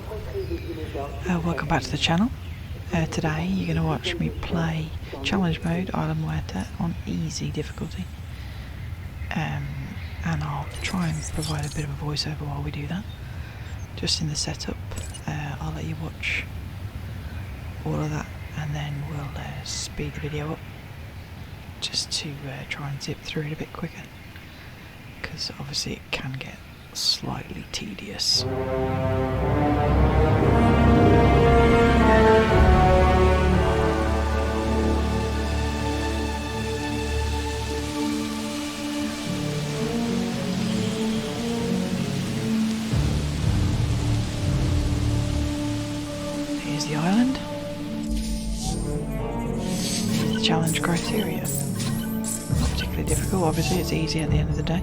Welcome back to the channel. Today you're going to watch me play challenge mode Isla Muerta on easy difficulty, and I'll try and provide a bit of a voiceover while we do that. Just in the setup, I'll let you watch all of that and then we'll speed the video up just to try and zip through it a bit quicker, because obviously it can get slightly tedious. Here's the island. Here's the challenge criteria. Not particularly difficult, obviously, it's easy at the end of the day.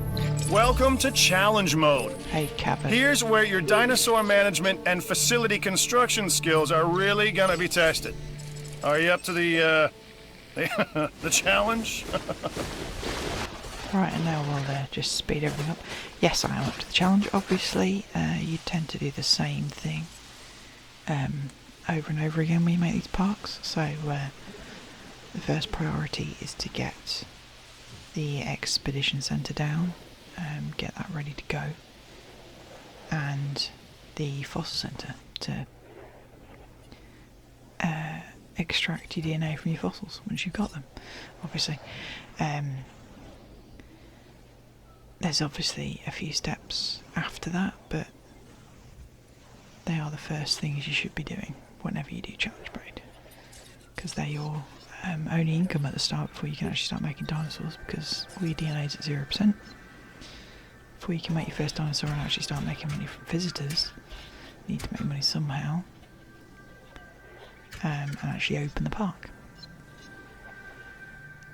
Welcome to challenge mode. Hey, Cabin. Here's where your dinosaur management and facility construction skills are really gonna be tested. Are you up to the challenge? Right, and now we'll just speed everything up. Yes, I am up to the challenge. Obviously, you tend to do the same thing over and over again when you make these parks. So the first priority is to get the expedition centre down, get that ready to go, and the fossil centre to extract your DNA from your fossils once you've got them, obviously. There's obviously a few steps after that, but they are the first things you should be doing whenever you do challenge mode, because they're your only income at the start before you can actually start making dinosaurs, because all your DNA is at 0%. Before you can make your first dinosaur and actually start making money from visitors, you need to make money somehow and actually open the park.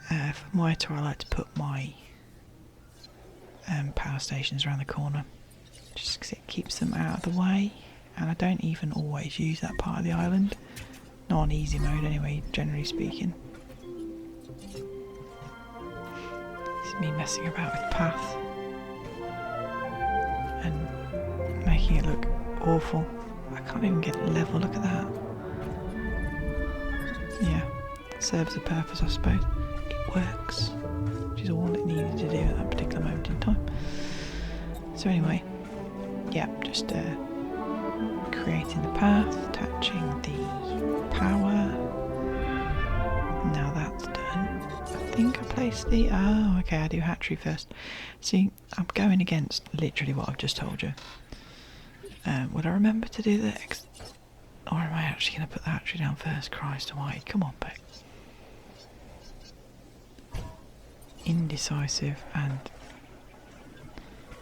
For Muerta, I like to put my power stations around the corner, just because it keeps them out of the way, and I don't even always use that part of the island. Not on easy mode anyway, generally speaking. It's me messing about with path and making it look awful. I can't even get it level, look at that. Yeah, it serves a purpose, I suppose. It works, which is all it needed to do at that particular moment in time. So anyway, yeah, just creating the path, attaching the power. Now that's done. I think I placed the... Oh, okay, I do hatchery first. See, I'm going against literally what I've just told you. Would I remember to do the... Or am I actually going to put the hatchery down first? Christ almighty, come on, Beck. Indecisive and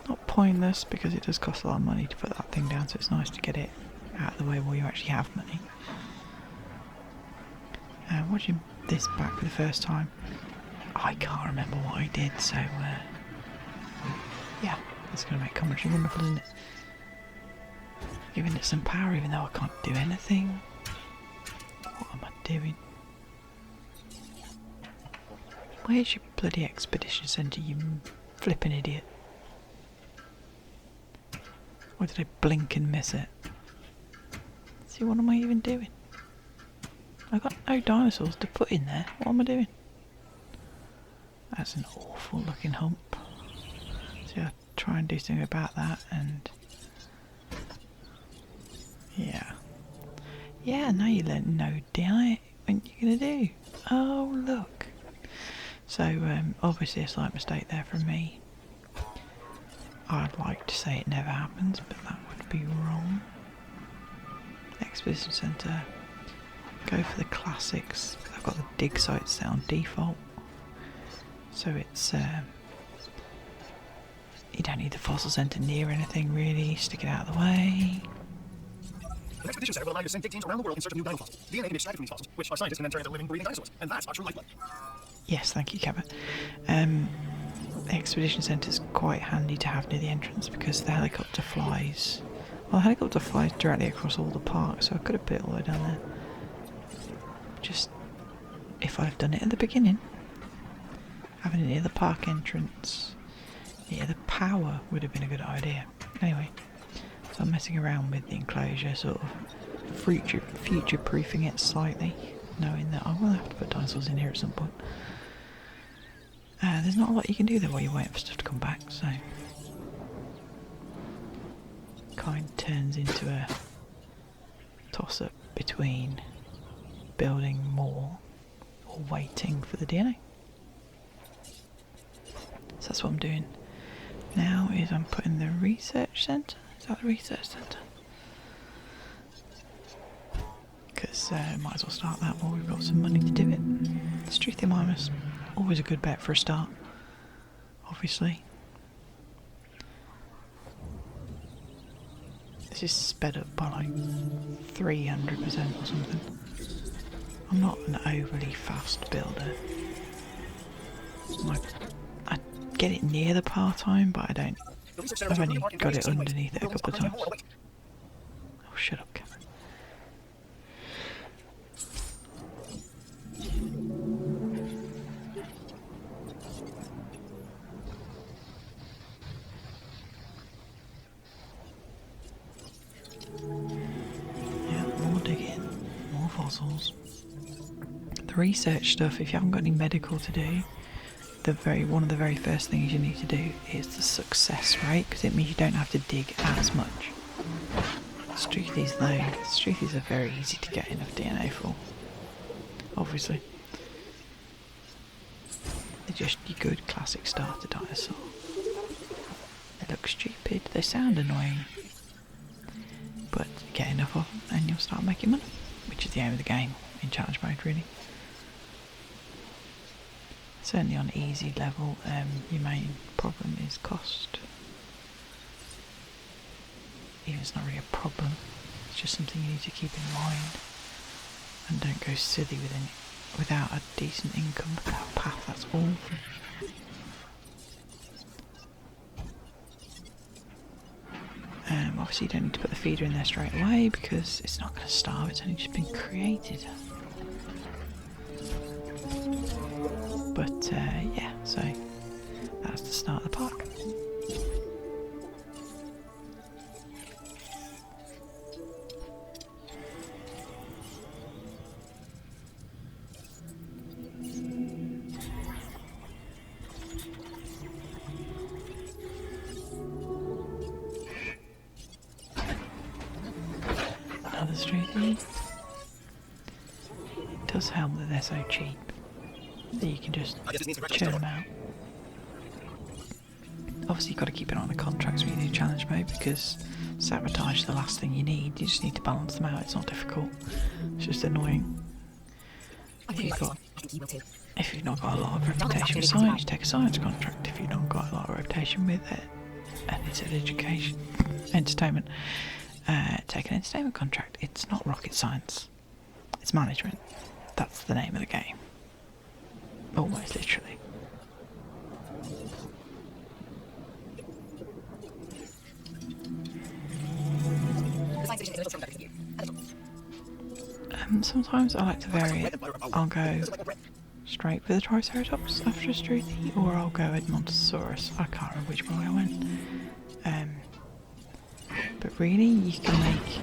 not pointless, because it does cost a lot of money to put that thing down, so it's nice to get it out of the way while you actually have money. Watching this back for the first time, I can't remember what I did, so yeah, it's going to make commentary wonderful, isn't it? Giving it some power even though I can't do anything. What am I doing? Where's your bloody expedition centre, you flipping idiot? Or did I blink and miss it? See, what am I even doing? I've got no dinosaurs to put in there. What am I doing? That's an awful looking hump. So I'll try and do something about that, and yeah. Yeah, now you let know, damn it. What are you gonna do? Oh, look. So, obviously a slight mistake there from me. I'd like to say it never happens, but that would be wrong. Expedition Centre. Go for the classics. I've got the dig sites set on default. So it's... you don't need the fossil centre near anything really. Stick it out of the way. The expedition center will allow you to send dig teams around the world in search of new dino fossils. DNA can be extracted from these fossils, which our scientists can then turn into living, breathing dinosaurs. And that's our true lifeblood. Yes, thank you, Cabot. The expedition centre is quite handy to have near the entrance, because the helicopter flies... Well, the helicopter flies directly across all the park, so I could have put it all the way down there. Just, if I'd done it at the beginning, having it near the park entrance, near the power would have been a good idea. Anyway, so So I'm messing around with the enclosure, sort of future-proofing it slightly, knowing that I will have to put dinosaurs in here at some point. There's not a lot you can do there while you're waiting for stuff to come back, so kind of turns into a toss-up between building more or waiting for the DNA. So that's what I'm doing now, is I'm putting the research centre. Is that the research centre? Because might as well start that while we've got some money to do it. Struthium always a good bet for a start, obviously. This is sped up by like 300% or something. I'm not an overly fast builder. I get it near the par time, but I don't. I've only got it underneath it a couple of times. Oh, shut up, Cameron. Yeah, more digging, more fossils. The research stuff, if you haven't got any medical to do, one of the very first things you need to do is the success rate, because it means you don't have to dig as much. Struthies though, Struthies are very easy to get enough DNA for, obviously. They're just your good classic starter dinosaur. They look stupid, they sound annoying, but get enough of them and you'll start making money, which is the aim of the game in challenge mode, really. Certainly on easy level, your main problem is cost. Even it's not really a problem, it's just something you need to keep in mind. And don't go silly without a decent income, without a path, that's awful. Obviously you don't need to put the feeder in there straight away because it's not going to starve, it's only just been created. But yeah, so that's the start of the park. Another Struthy. It does help that they're so cheap that you can just churn them out. Obviously you've got to keep it on the contracts when you do challenge mode, because sabotage is the last thing you need. You just need to balance them out. It's not difficult, it's just annoying. If you've not got a lot of reputation with science, you take a science contract. If you've not got a lot of reputation with it, and it's an entertainment, take an entertainment contract. It's not rocket science, it's management. That's the name of the game. Almost literally. Sometimes I like to vary it. I'll go straight for the Triceratops after a Struthi, or I'll go Edmontosaurus. I can't remember which one I went. But really, you can make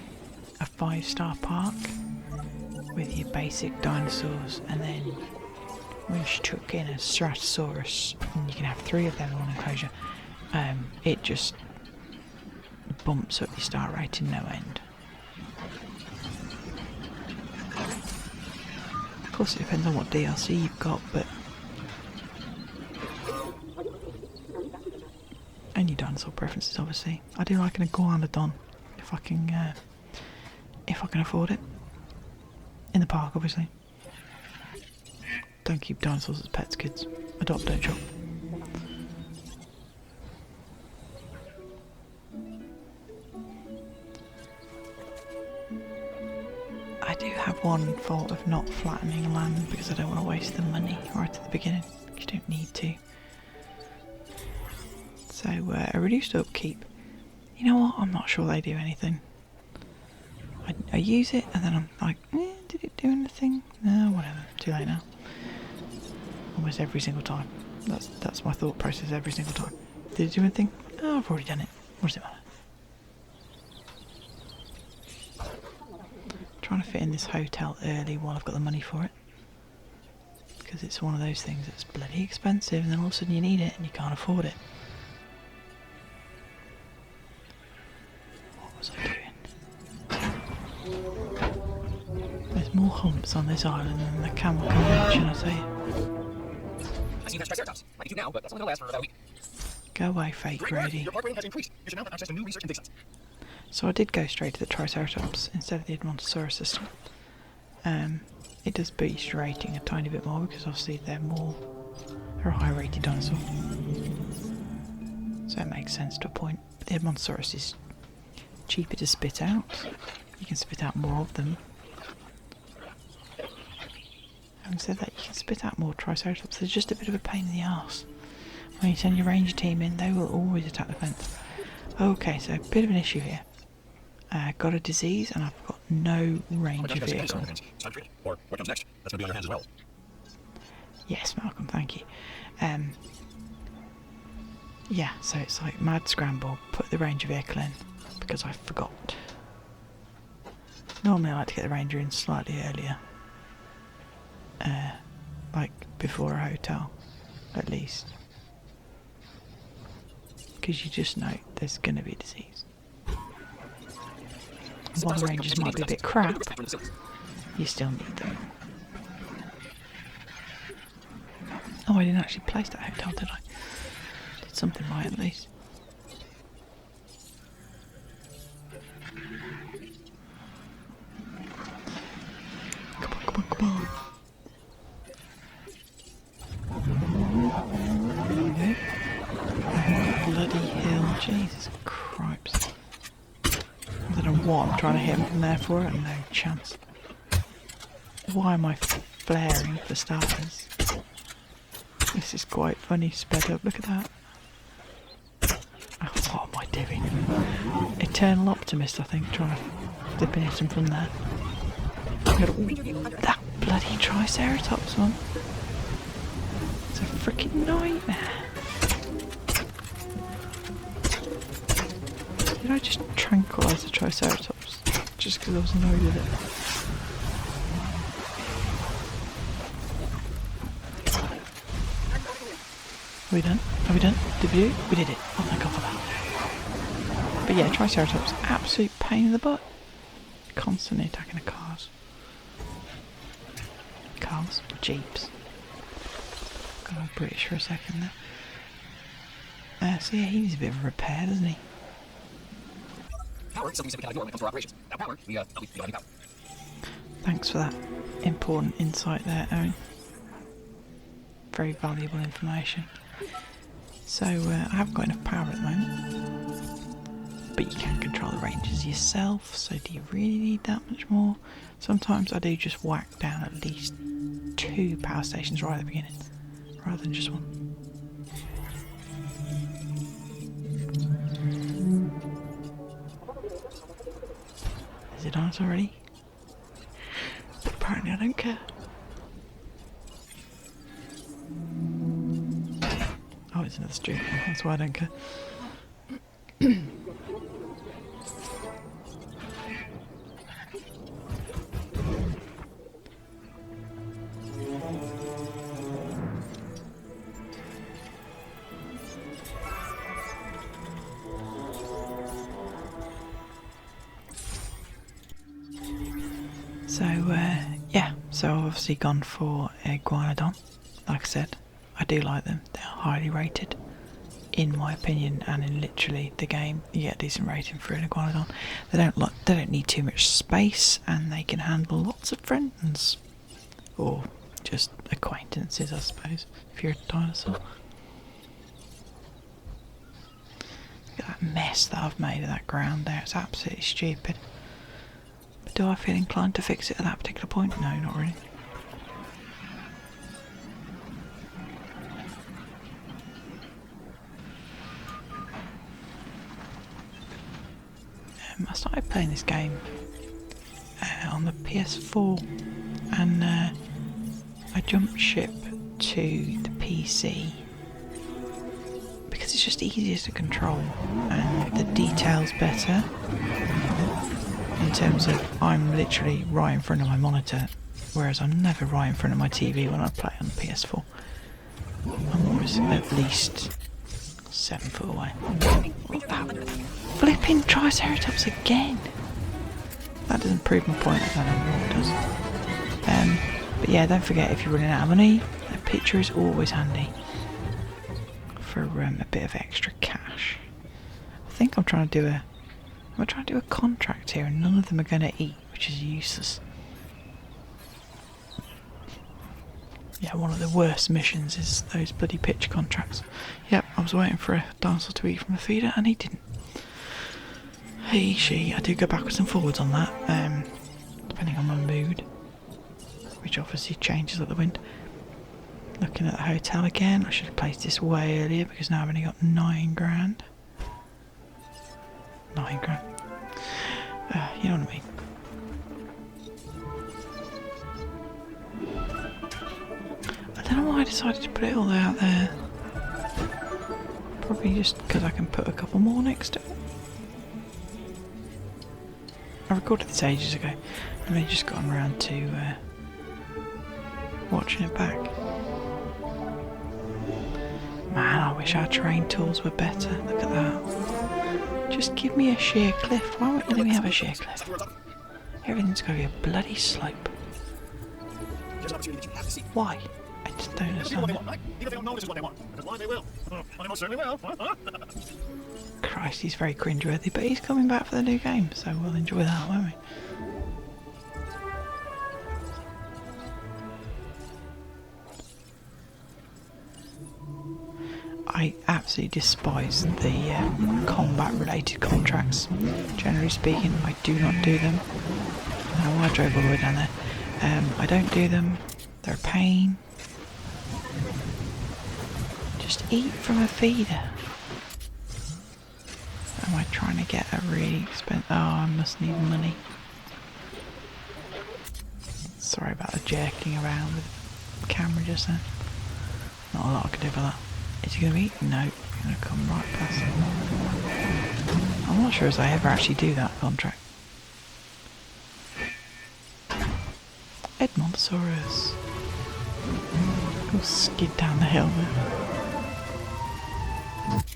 a 5-star park with your basic dinosaurs, and then when you chuck in a Stratosaurus, and you can have 3 of them in one enclosure, it just bumps up your star rating no end. Of course it depends on what DLC you've got, but and your dinosaur preferences, obviously. I do like an iguanodon if I can afford it. In the park, obviously. Don't keep dinosaurs as pets, kids. Adopt, don't shop. I do have one fault of not flattening land because I don't want to waste the money right at the beginning. You don't need to. So a reduced upkeep. You know what? I'm not sure they do anything. I use it and then I'm like, did it do anything? No, whatever. Too late now. Almost every single time. That's my thought process every single time. Did it do anything? No, I've already done it. What does it matter? trying to fit in this hotel early while I've got the money for it. Because it's one of those things that's bloody expensive and then all of a sudden you need it and you can't afford it. What was I doing? There's more humps on this island than the camel can reach, and I tell you. I see you have Triceratops. Like you do now, but that's only going to last for about a week. Go away, fake Grady. Your park rating has increased. You should now have access to new research and dig sites. So I did go straight to the Triceratops instead of the Edmontosaurus system. It does boost your rating a tiny bit more because obviously they're a high rated dinosaur. So it makes sense to a point. But the Edmontosaurus is cheaper to spit out. You can spit out more of them. Having said that, you can spit out more Triceratops. They're just a bit of a pain in the arse. When you send your ranger team in, they will always attack the fence. Okay, so a bit of an issue here. Got a disease and I've got no ranger vehicle. Or what comes next? That's going to be on your hands as well. Yes, Malcolm, thank you. Yeah, so it's like mad scramble, put the ranger vehicle in, because I forgot. Normally I like to get the ranger in slightly earlier. Like before a hotel, at least. Because you just know there's going to be a disease. While the rangers might be a bit crap, you still need them. Oh, I didn't actually place that hotel, did I? Did something right at least. Come on, come on, come on. Bloody hell, Jesus Christ. I don't know what I'm trying to hit him from there for, no chance. Why am I flaring for starters? This is quite funny, sped up, look at that. Oh, what am I doing? Eternal Optimist, I think, trying to flip and hit him from there. That bloody Triceratops one. It's a freaking nightmare. Did I just tranquilise the Triceratops? Just because I was annoyed with it. Are we done? Are we done? Did we do it? We did it. Oh, thank God for that. But yeah, Triceratops, absolute pain in the butt. Constantly attacking the cars. Cars? Jeeps. Got British for a second there. So yeah, he needs a bit of a repair, doesn't he? Power is something we simply cannot ignore when it comes to our operations. Without power, we don't have any power. Thanks for that important insight there, Owen. Very valuable information. So, I haven't got enough power at the moment. But you can control the ranges yourself, so do you really need that much more? Sometimes I do just whack down at least 2 power stations right at the beginning, rather than just one. Is it on us already? But apparently I don't care. Oh, it's another street. That's why I don't care. So, yeah, so I've obviously gone for Iguanodon. Like I said, I do like them. They're highly rated, in my opinion, and in literally the game. You get a decent rating for an Iguanodon. They don't need too much space, and they can handle lots of friends, or just acquaintances, I suppose, if you're a dinosaur. Look at that mess that I've made of that ground there. It's absolutely stupid. But do I feel inclined to fix it at that particular point? No, not really. I started playing this game on the PS4, and I jumped ship to the PC because it's just easier to control and the details better. in terms of I'm literally right in front of my monitor, whereas I'm never right in front of my TV when I play on PS4. I'm always at least 7 foot away. Flipping Triceratops again! That doesn't prove my point, I don't know what does. But yeah, don't forget, if you're running out of money, a picture is always handy for a bit of extra cash. I think I'm trying to do a contract here, and none of them are going to eat, which is useless. Yeah, one of the worst missions is those bloody pitch contracts. Yep, I was waiting for a dinosaur to eat from a feeder, and he didn't. He, she, I do go backwards and forwards on that, depending on my mood, which obviously changes at the wind. Looking at the hotel again, I should have placed this way earlier because now I've only got 9 grand. 9 grand. You know what I mean. I don't know why I decided to put it all the way out there. Probably just because I can put a couple more next to it. I recorded this ages ago. I've only just gotten around to watching it back. Man, I wish our terrain tools were better. Look at that. Just give me a sheer cliff. Why won't you let me have a sheer cliff? Everything's got to be a bloody slope. Why? I just don't understand it. Even if they don't know this is what they want. Because why they will. Well, they most certainly will. Christ, he's very cringeworthy, but he's coming back for the new game, so we'll enjoy that, won't we? I absolutely despise the combat-related contracts. Generally speaking, I do not do them. No, I drove all the way down there. I don't do them. They're a pain. Just eat from a feeder. Am I trying to get a really expensive... Oh, I must need money. Sorry about the jerking around with the camera just then. Not a lot I can do for that. Is he going to eat? No, he's going to come right past it. I'm not sure as I ever actually do that contract. Edmontosaurus. Go skid down the hill there.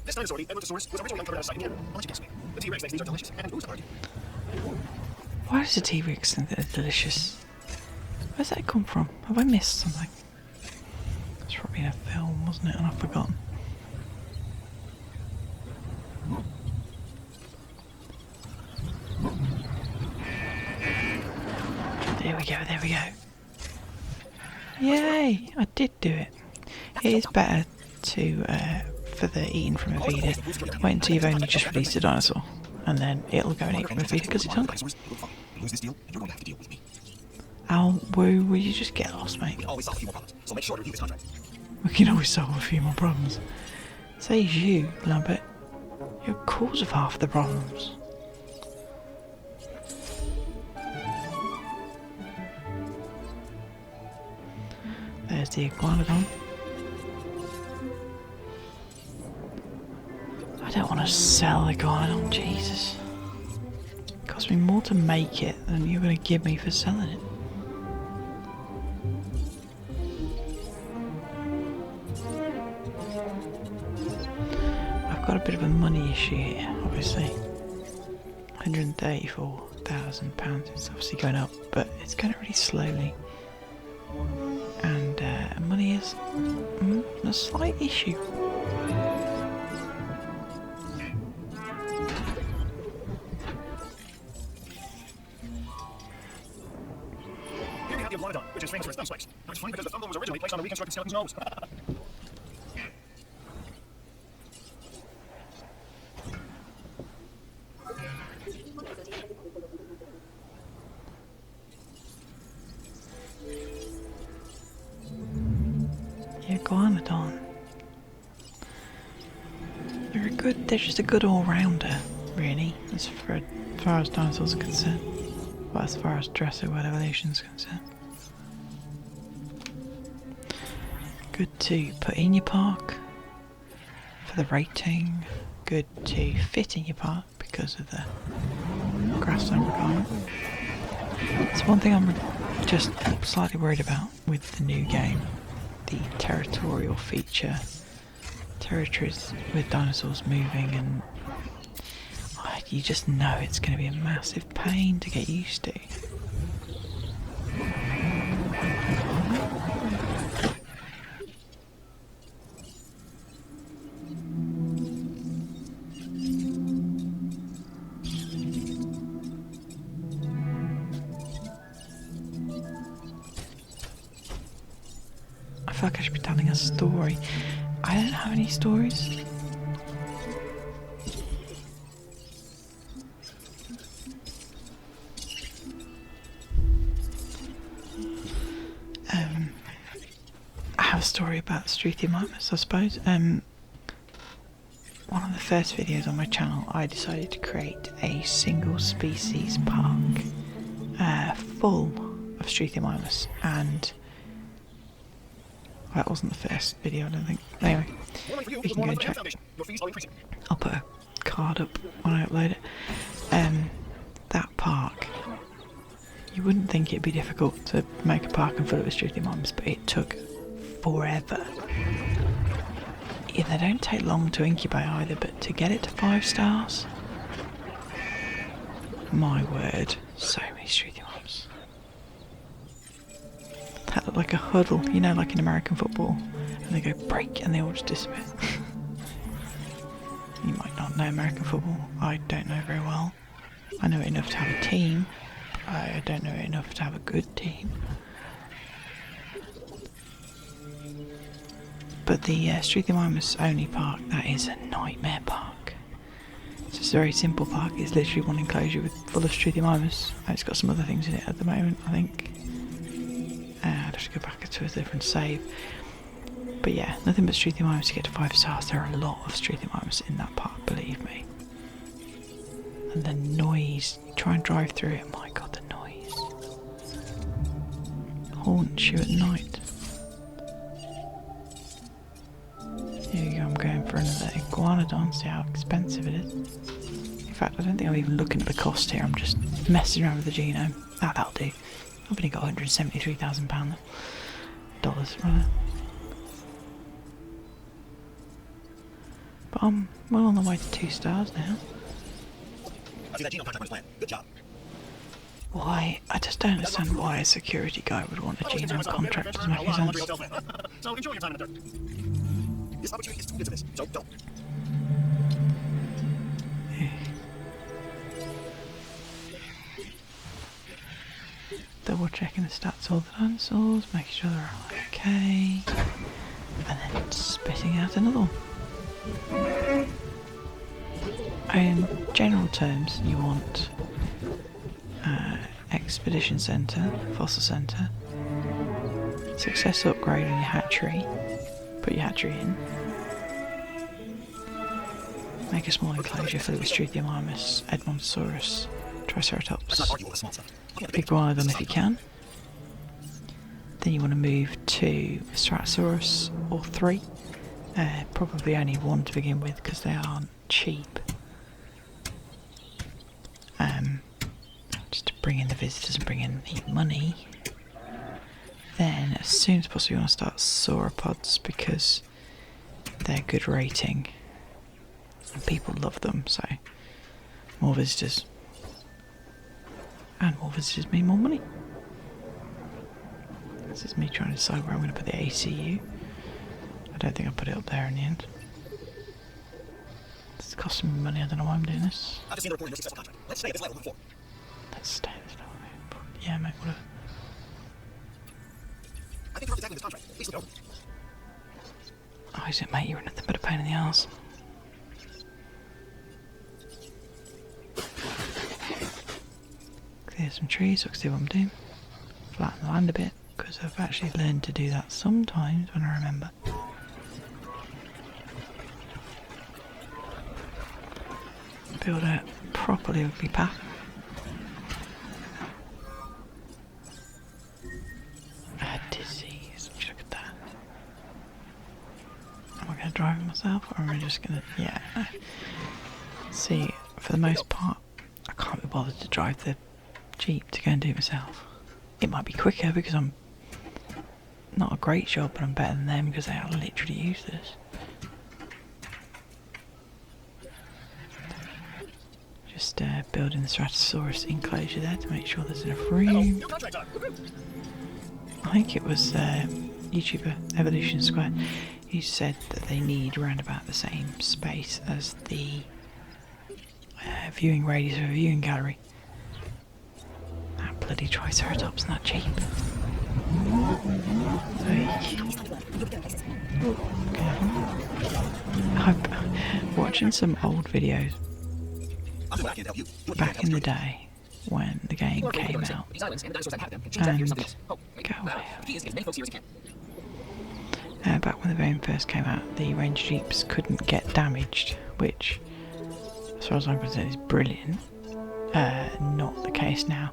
This dinosaur, the Edmontosaurus, was originally uncovered at a site in Canada. I'll let you guess me. The T-Rex thinks these are delicious, and who's the party? Why does the T-Rex think that they're delicious? Where's that come from? Have I missed something? It's probably in a film, wasn't it? And I've forgotten. There we go, there we go. Yay! I did do it. It is better to, for the eating from a feeder, wait until you've only just released a dinosaur, and then it'll go and eat from a feeder because it's hungry. Lose this deal, and you're going to have to deal with me. Al, woo, will you just get lost, mate? We can always solve a few more problems, so make sure to review this contract. We can always solve a few more problems. Says you, Lambert. You're the cause of half the problems. There's the iguanodon. I don't want to sell the iguanodon, Jesus. It cost me more to make it than you're going to give me for selling it. I've got a bit of a money issue here, obviously. £134,000, it's obviously going up, but it's going really slowly. And money is a slight issue. Here we have the iguanodon, which is famous for its thumb spikes. Now, it's funny because the thumb bone was originally placed on a reconstructed skeleton's nose. Iguanodon. They're just a good all-rounder, really, as far as dinosaurs are concerned. Well, as far as Jurassic World Evolution is concerned. Good to put in your park for the rating. Good to fit in your park because of the grass-zone requirement. It's one thing I'm just slightly worried about with the new game, the territorial feature. Territories with dinosaurs moving, and you just know it's going to be a massive pain to get used to. I feel like I should be telling a story. I don't have any stories. I have a story about Struthiomimus, I suppose. One of the first videos on my channel, I decided to create a single species park full of Struthiomimus, and that wasn't the first video, I don't think. Anyway, we can go and check. I'll put a card up when I upload it. That park, you wouldn't think it'd be difficult to make a park and fill it with Struthiomimus, but it took forever. Yeah, they don't take long to incubate either, but to get it to 5 stars, my word, so many Struthiomimus. That looked like a huddle, you know, like in American football, and they go break and they all just disappear. You might not know American football, I don't know very well. I know enough to have a team, but I don't know enough to have a good team. But the Struthiomimus only park, that is a nightmare park. It's just a very simple park, it's literally one enclosure full of Struthiomimus. It's got some other things in it at the moment, I think. I'd have to go back to a different save. But yeah, nothing but Struthiomimus to get to 5 stars. There are a lot of Struthiomimus in that park, believe me. And the noise, try and drive through it, my god, the noise. Haunts you at night. Here we go, I'm going for another iguanodon, see how expensive it is. In fact, I don't think I'm even looking at the cost here, I'm just messing around with the genome. That'll do. I've only got £173,000 dollars, rather. But I'm well on the way to 2 stars now. I see that genome contract on his plan. Good job. Why? I just don't understand why a security guy would want a genome contract. Doesn't make any sense. So enjoy your time in the dirt. This opportunity is too good to miss, so don't. Double checking the stats of all the dinosaurs, making sure they're all okay, and then spitting out another one. In general terms, you want Expedition Centre, Fossil Centre, Success Upgrade on your hatchery, put your hatchery in, make a small enclosure filled with Struthiomimus, Edmontosaurus, Triceratops, Iguanodon if you can. Then you want to move to Stratosaurus or 3, probably only 1 to begin with because they aren't cheap. Just to bring in the visitors and bring in the money. Then, as soon as possible, you want to start sauropods because they're good rating and people love them. So, more visitors, and more visitors mean more money. This is me trying to decide where I'm going to put the ACU. I don't think I'll put it up there in the end. It's costing me money. I don't know why I'm doing this. I've just seen the report in your successful contract. Let's stay at this level moving forward. Let's stay at this level. Yeah, mate, whatever. I think you're exactly this contract. Please look it over. Oh, is it, mate? You're nothing but a pain in the arse. Clear some trees so I can see what I'm doing. Flatten the land a bit, because I've actually learned to do that sometimes when I remember. Build a properly ugly path. A disease. Look at that. Am I going to drive myself, or am I just going to... Yeah. See, for the most part, I can't be bothered to drive the Jeep to go and do it myself. It might be quicker because I'm not a great shot, but I'm better than them because they are literally useless. Just building the Stratosaurus enclosure there to make sure there's enough room. I think it was YouTuber Evolution Square who said that they need around about the same space as the viewing radius of a viewing gallery. That bloody Triceratops, not cheap. I'm watching some old videos back in the day when the game came out, and back when the game first came out, the Ranger Jeeps couldn't get damaged, which, as far as I'm concerned, is brilliant. Not the case now.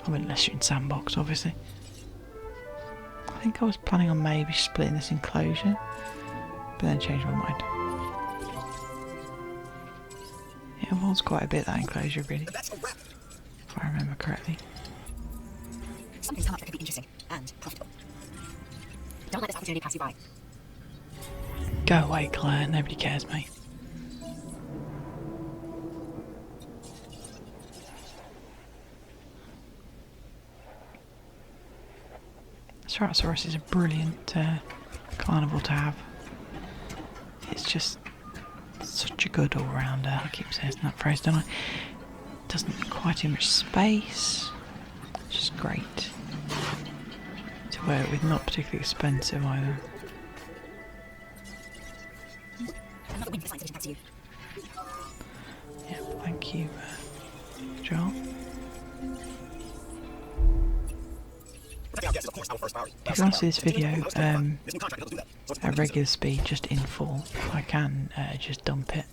I mean, unless you're in Sandbox, obviously. I think I was planning on maybe splitting this enclosure, but then changed my mind. It involves quite a bit, that enclosure, really, if I remember correctly. Something's come up that could be interesting and profitable. Don't let this opportunity pass you by. Go away, Claire. Nobody cares, mate. Ceratosaurus is a brilliant carnival to have. It's just such a good all-rounder. I keep saying that phrase, don't I? Doesn't require too much space. It's just great to wear it with, not particularly expensive either. Another win for the science division, thanks to you. Yeah, thank you, Joel. If you want to see this video at regular speed, just in full, I can just dump it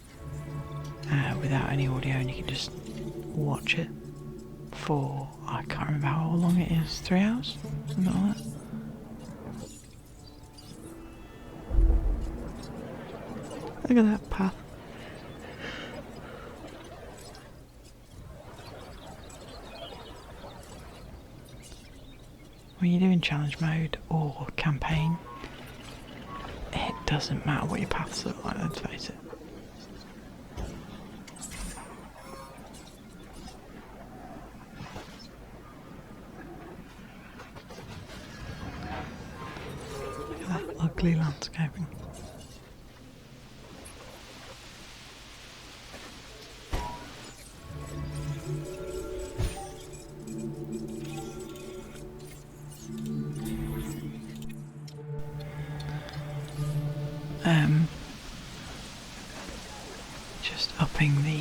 without any audio, and you can just watch it for, I can't remember how long it is, 3 hours? Something like that. Look at that path. When you're doing challenge mode or campaign, it doesn't matter what your paths look like, let's face it. Look at that ugly landscaping. Just upping the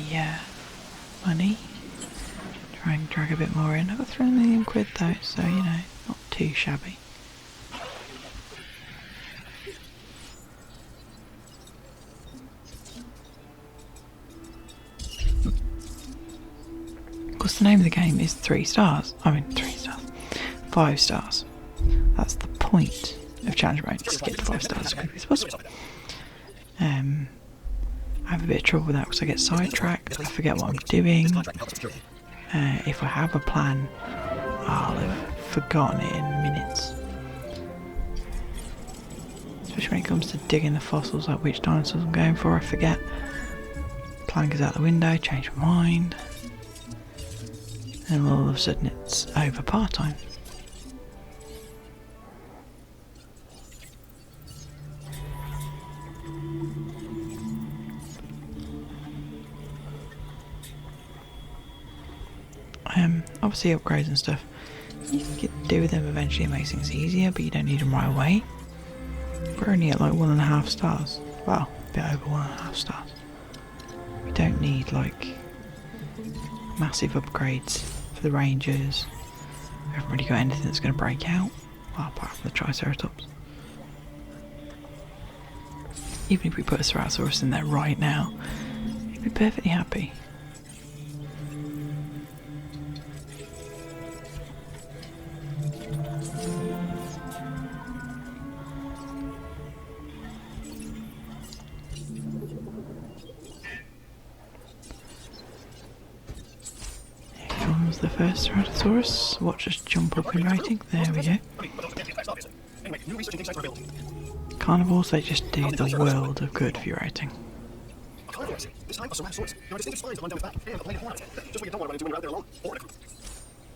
money. Try and drag a bit more in. I've got 3 million quid though, so you know, not too shabby. Of course, the name of the game is 3 stars. I mean, 3 stars. 5 stars. That's the point of challenge mode, is to get to 5 stars as quickly as possible. I have a bit of trouble with that because I get sidetracked, I forget what I'm doing. If I have a plan, I'll have forgotten it in minutes. Especially when it comes to digging the fossils, like which dinosaurs I'm going for, I forget. Plan goes out the window, change my mind, and all of a sudden it's over part time. Obviously upgrades and stuff, you can do with them eventually, it makes things easier, but you don't need them right away. We're only at like 1.5 stars. Well, a bit over 1.5 stars. We don't need like massive upgrades for the Rangers. We haven't really got anything that's going to break out, well, apart from the Triceratops. Even if we put a Ceratosaurus in there right now, you'd be perfectly happy. the first Ceratosaurus. Watch us jump up in rating. There we go. Anyway, new research and sites are available. Carnivores, they just do the world of good for your rating. This time, a Ceratosaurus. Now, I just think it's fine to run down his back and a plate of horns. Just when you don't want to run into him out there alone. Or in a group.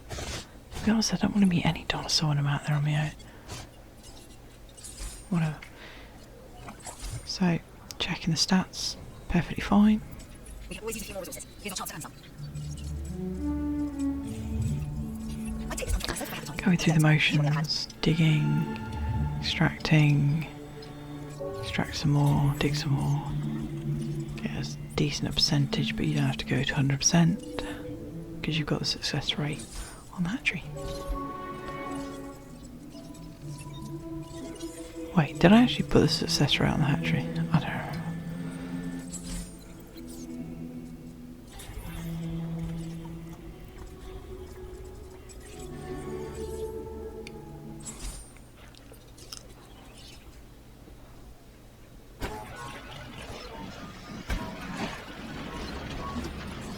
To be honest, I don't want to meet any dinosaur when I'm out there on my own. Whatever. So, checking the stats, perfectly fine. We can always use a few more resources. Here's our chance to earn some. I take this contract myself if I have the time. Going through the motions, digging, extracting, extract some more, dig some more. Get a decent percentage, but you don't have to go to 100% because you've got the success rate on the hatchery. Wait, did I actually put the success rate on the hatchery? I don't remember.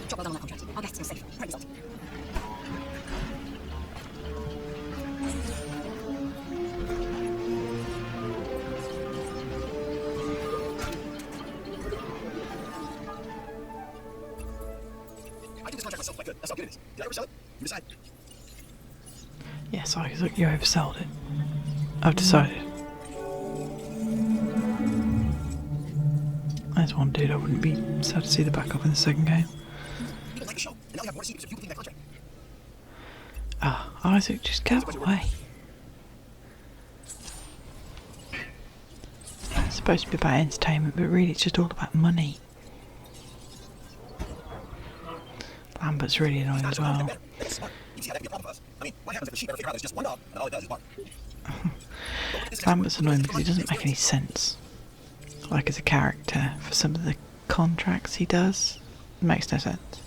Job well done on that contract. Our guests feel safe. Great result. I do this contract myself if I could. That's how good it is. Did I oversell it? You decide. Yes, I thought you oversold it. I've decided. There's one dude I wouldn't be sad to see the back of in the second game. People like the show, and now you have more to see if you complete that contract. Ah, Isaac, just go away. It's supposed to be about entertainment, but really it's just all about money. Lambert's really annoying as well. That's smart. You see how that can be a problem for us. I mean, what happens if the sheep ever figure out there's just one dog, and all it does is bark? Lambert's annoying because he doesn't make any sense. Like as a character, for some of the contracts he does, it makes no sense.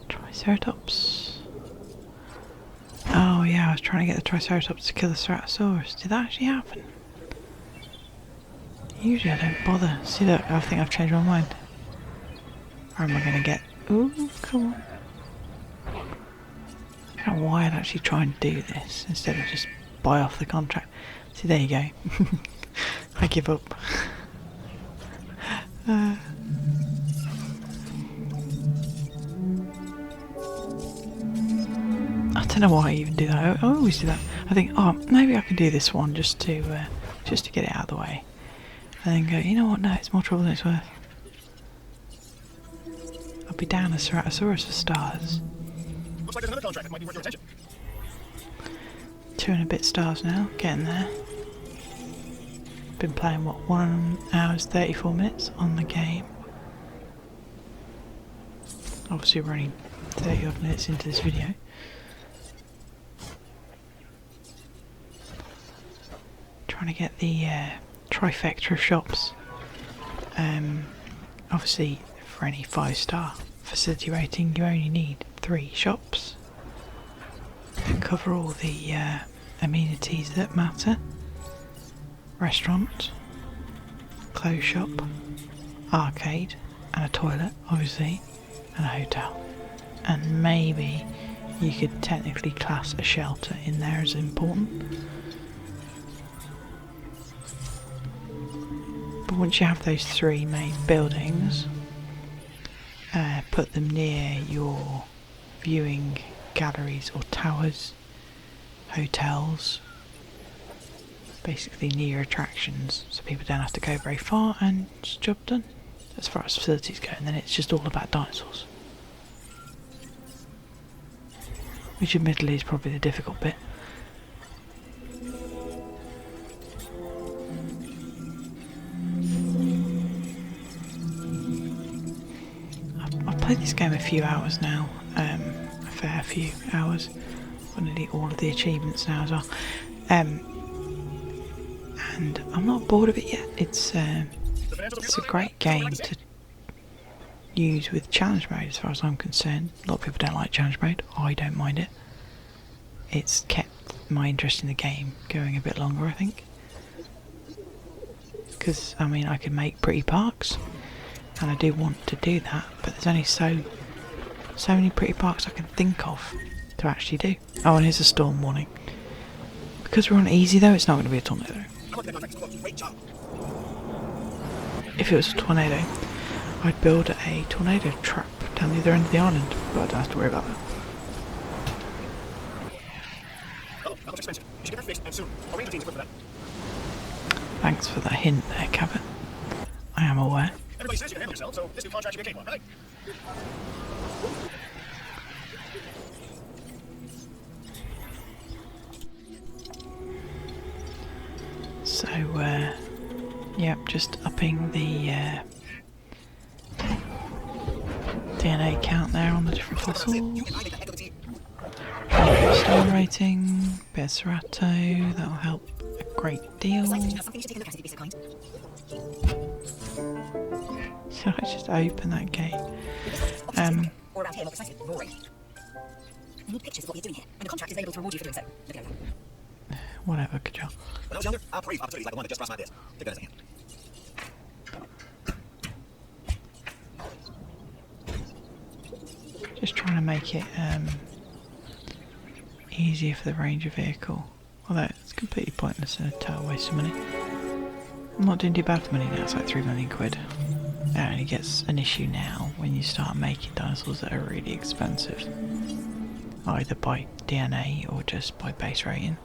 Triceratops. Oh yeah, I was trying to get the Triceratops to kill the Ceratosaurus. Did that actually happen? Usually I don't bother. See look, I think I've changed my mind. Or am I going to get... Ooh, come on. I don't know why I'd actually try and do this instead of just buy off the contract. See, there you go. I give up. I don't know why I even do that. I always do that. I think, oh, maybe I can do this one just to get it out of the way, and then go. You know what? No, it's more trouble than it's worth. I'll be down a Ceratosaurus for stars. Looks like there's another contract that might be worth your attention. 2 and a bit stars now, getting there. Been playing what, 1 hour 34 minutes on the game. Obviously we're only 30 odd minutes into this video. Trying to get the trifecta of shops. Obviously for any 5-star facility rating you only need 3 shops to cover all the amenities that matter. Restaurant, clothes shop, arcade, and a toilet, obviously, and a hotel. And maybe you could technically class a shelter in there as important. But once you have those 3 main buildings, put them near your viewing galleries or towers, hotels, basically near attractions, so people don't have to go very far, and it's job done as far as facilities go. And then it's just all about dinosaurs, which admittedly is probably the difficult bit. I've played this game a few hours now, a fair few hours. I've nearly all of the achievements now as well. And I'm not bored of it yet. It's a great game to use with challenge mode as far as I'm concerned. A lot of people don't like challenge mode. I don't mind it. It's kept my interest in the game going a bit longer, I think. because I mean I can make pretty parks, and I do want to do that, but there's only so many pretty parks I can think of to actually do. Oh, and here's a storm warning. Because we're on easy though, it's not going to be a tornado. If it was a tornado, I'd build a tornado trap down the other end of the island, but I don't have to worry about that. Thanks for that hint there, Cabot. I am aware. Everybody says you can handle yourself, so this new contract should be a cakewalk, right? So, yep, just upping the DNA count there on the different fossils. Star rating, bit of Cerato, that'll help a great deal. So I just open that gate. I need pictures of what you're doing here, and the contract is available to reward you for doing so. Look at that. Whatever, good job. When I was younger, I praised opportunities like the one that just crossed my desk. Take that as a hint. Just trying to make it easier for the Ranger vehicle. Although it's completely pointless and a total waste of money. I'm not doing too bad for money now, it's like 3 million quid. It only gets an issue now when you start making dinosaurs that are really expensive. Either by DNA or just by base rating.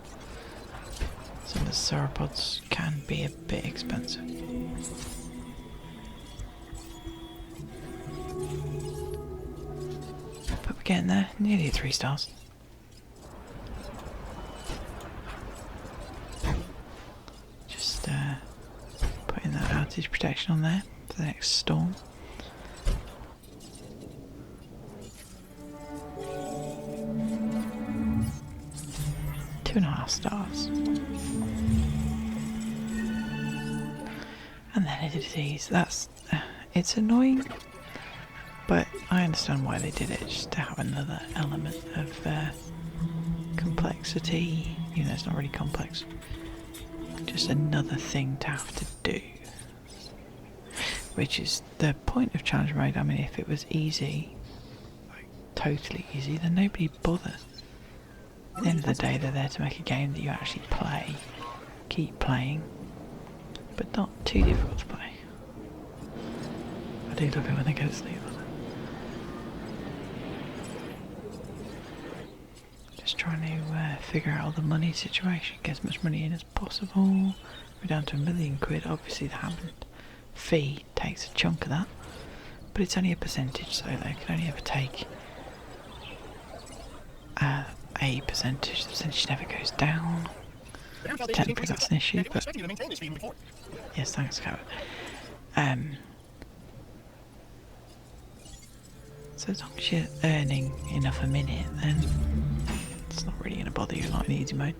Some of the sauropods can be a bit expensive. But we're getting there, nearly at 3 stars. Just putting that outage protection on there for the next storm. Two and a half stars. And then it is these. That's it's annoying, but I understand why they did it, just to have another element of complexity. Even though it's not really complex, just another thing to have to do. Which is the point of challenge mode. I mean, if it was easy, like totally easy, then nobody'd bother. At the end of the day, they're there to make a game that you actually play, keep playing, but not too difficult to play. I do love it when they go to sleep. Just trying to figure out all the money situation, get as much money in as possible. We're down to £1 million quid. Obviously the Hammond fee takes a chunk of that, but it's only a percentage, so they can only ever take a percentage. The percentage never goes down. Technically that's an issue, but yes, thanks, Cabot. So as long as you're earning enough a minute, then it's not really going to bother you like in easy mode.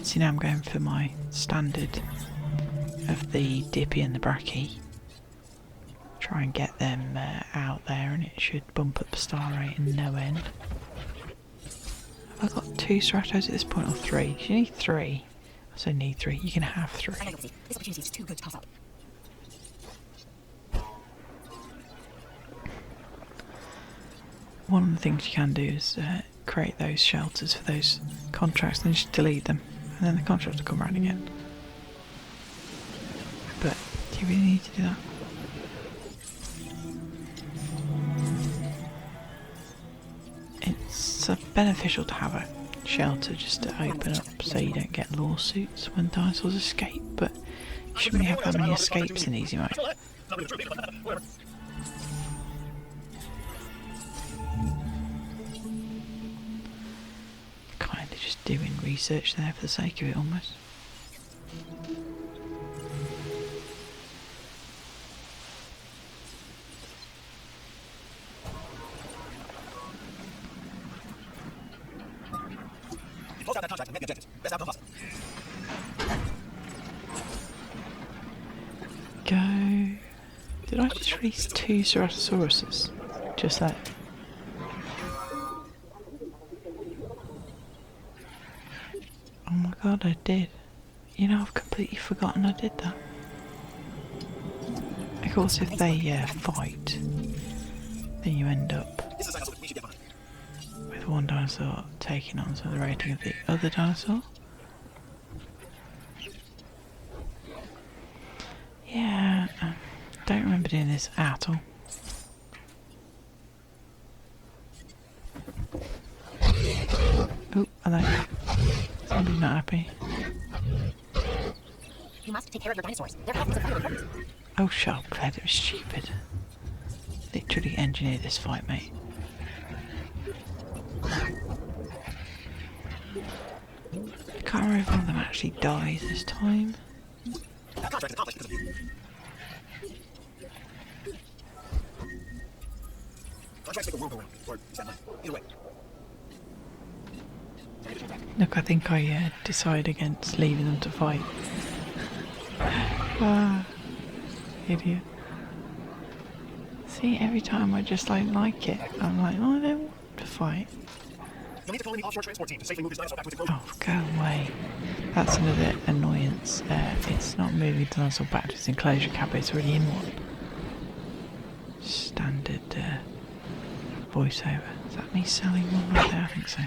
See, now I'm going for my standard of the Dippy and the Bracky. Try and get them out there, and it should bump up the star rate in no end. Have I got 2 Stratos at this point, or 3? You need 3. I say need 3. You can have 3. I know, this opportunity is too good to pass up. One of the things you can do is create those shelters for those contracts, then just delete them, and then the contracts will come around again. But do you really need to do that? It's beneficial to have a shelter just to open up so you don't get lawsuits when dinosaurs escape, but you shouldn't really have that many escapes in easy mode. Kind of just doing research there for the sake of it almost. Close out that contract and get the objectives. Best outcome possible. Go. Did I just release 2 Ceratosauruses? Just that. god, I did. You know, I've completely forgotten I did that. Of course, if they fight, then you end up This is a dinosaur we should get behind. with one dinosaur taking on some of the rating of the other dinosaur. Yeah, don't remember doing this at all. Oh, hello. Somebody's not happy. You must take care of your dinosaurs. Their health is of vital importance. Oh, shut up, Claire, that was stupid. Literally engineered this fight, mate. I can't remember if one of them actually dies this time. That contract is accomplished because of you. Contracts make the world go round. Or is that money? Either way. Look, I think I decide against leaving them to fight. Ah, idiot. See, every time I just like it. I'm like, oh, I don't want to fight. You'll need to call in the offshore transport team to safely move this dinosaur back to its enclosure. Oh, go away. That's another annoyance. It's not moving the dinosaur back to its enclosure cavity, it's already in one. Standard voiceover. Is that me selling one right there? I think so.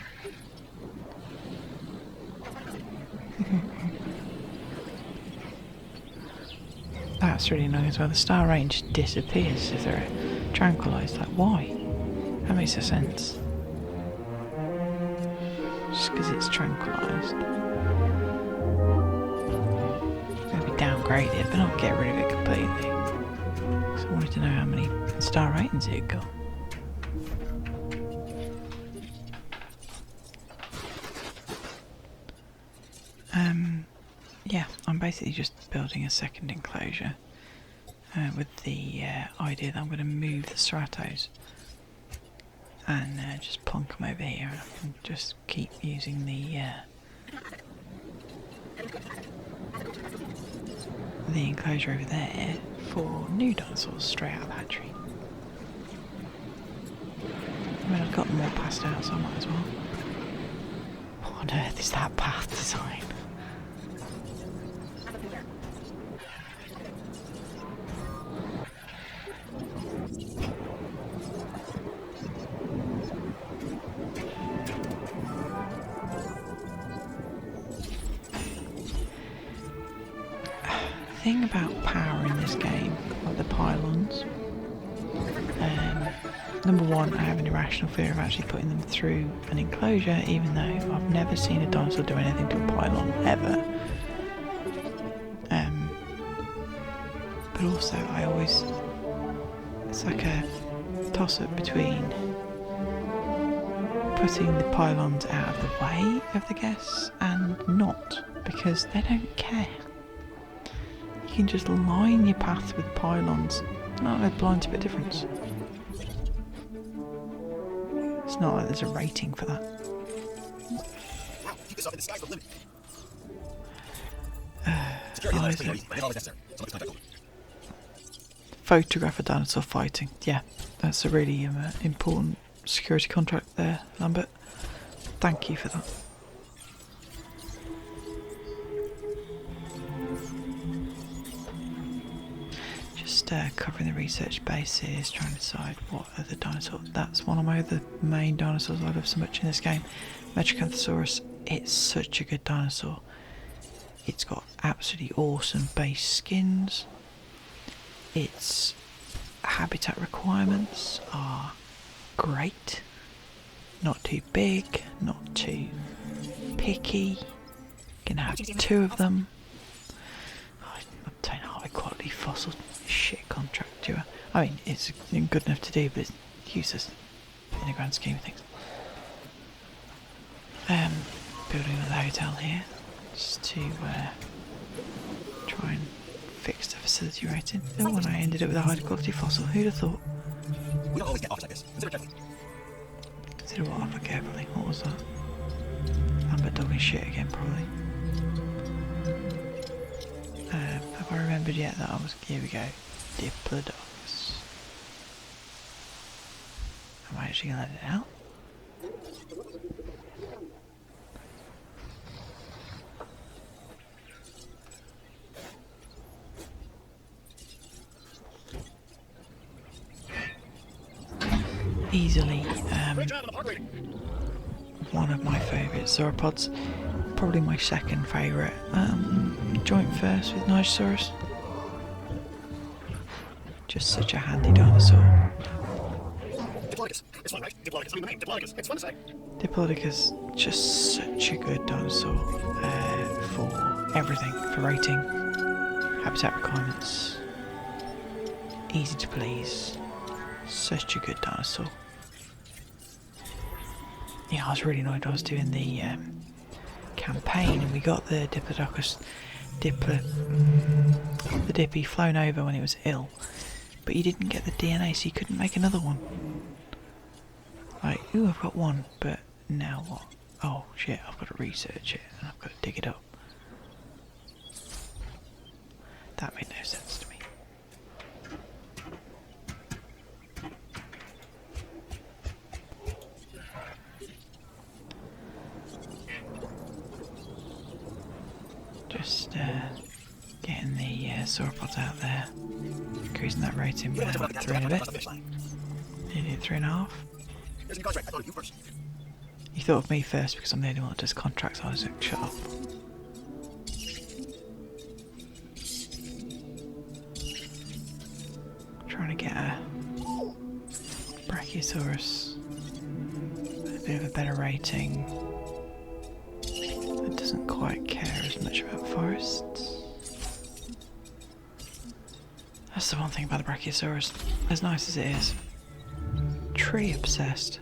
That's really annoying as well. The star rating just disappears if they're tranquilised. Like, why? That makes no sense. Just because it's tranquilised. Maybe downgrade it, but not get rid of it completely. So I wanted to know how many star ratings it got. Yeah, I'm basically just building a second enclosure with the idea that I'm going to move the stratos and just plonk them over here and just keep using the enclosure over there for new dinosaurs straight out of the hatchery. I mean, I've got them all passed out, so I might as well. What on earth is that path design? The thing about power in this game, like the pylons, number one, I have an irrational fear of actually putting them through an enclosure, even though I've never seen a dinosaur do anything to a pylon, ever. But also, it's like a toss-up between putting the pylons out of the way of the guests and not, because they don't care. You can just line your path with pylons. Not a blind bit of difference. It's not like there's a rating for that. Wow, keep this up in the sky's the limit. Oh, is it? Photograph a dinosaur fighting. Yeah, that's a really important security contract there, Lambert. Thank you for that. Just covering the research bases, trying to decide what other dinosaur. That's one of my other main dinosaurs I love so much in this game. Metracanthosaurus. It's such a good dinosaur. It's got absolutely awesome base skins. Its habitat requirements are great. Not too big, not too picky. You can have two of them. I obtain high quality fossil shit contract to her. I mean, it's good enough to do, but it's useless in the grand scheme of things. Building another hotel here, just to try and fix the facility rating. Oh, and I ended up with a high quality fossil. Who'd have thought? We don't always get offers like this. Consider carefully. Consider what offer carefully. What was that? Lambert dogging shit again, probably. Have I remembered yet that I was... Here we go. Diplodocus. Am I actually going to let it out? easily Great job on the park rating. one of my favourite sauropods. Probably my second favourite. Joint first with Nigersaurus. Just such a handy dinosaur. Diplodocus. It's fun, right? Diplodocus. I mean the name. Diplodocus. It's fun to say. Diplodocus, just such a good dinosaur for everything, for rating, habitat requirements, easy to please, such a good dinosaur. Yeah, I was really annoyed when I was doing the campaign and we got the Diplodocus, the Dippy flown over when he was ill, but you didn't get the DNA so you couldn't make another one. Like, ooh, I've got one, but now what? Oh shit, I've got to research it and I've got to dig it up. That made no sense to me. Just getting the sauropods out there, increasing that rating by 3 and a bit. Nearly 3.5. Here's a new contract. I thought of you first. You thought of me first because I'm the only one that does contracts, Isaac. Shut up. Trying to get a Brachiosaurus with a bit of a better rating. It doesn't quite care as much about forests. That's the one thing about the Brachiosaurus. As nice as it is, tree obsessed.